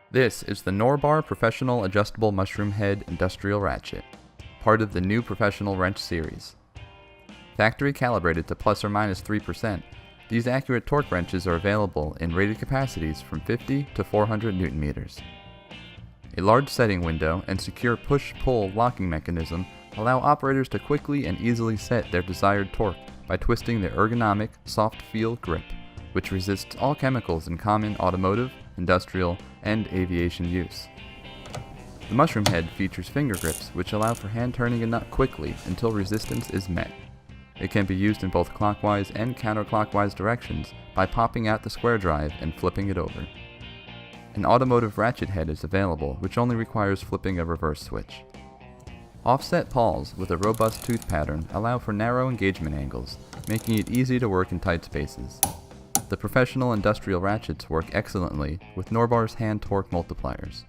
This is the Norbar Professional Adjustable Mushroom Head Industrial Ratchet, part of the new Professional Wrench series. Factory calibrated to plus or minus 3%, these accurate torque wrenches are available in rated capacities from 50 to 400 Newton meters. A large setting window and secure push-pull locking mechanism allow operators to quickly and easily set their desired torque by twisting the ergonomic, soft feel grip, which resists all chemicals in common automotive, industrial, and aviation use. The mushroom head features finger grips which allow for hand turning a nut quickly until resistance is met. It can be used in both clockwise and counterclockwise directions by popping out the square drive and flipping it over. An automotive ratchet head is available which only requires flipping a reverse switch. Offset pawls with a robust tooth pattern allow for narrow engagement angles, making it easy to work in tight spaces. The professional industrial ratchets work excellently with Norbar's hand torque multipliers.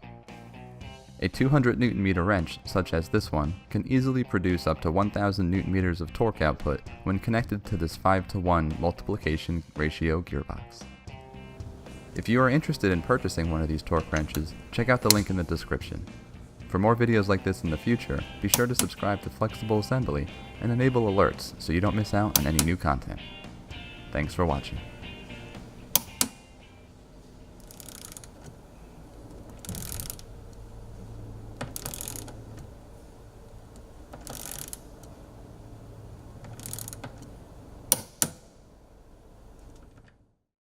A 200 Nm wrench, such as this one, can easily produce up to 1000 Nm of torque output when connected to this 5:1 multiplication ratio gearbox. If you are interested in purchasing one of these torque wrenches, check out the link in the description. For more videos like this in the future, be sure to subscribe to Flexible Assembly and enable alerts so you don't miss out on any new content. Thanks for watching.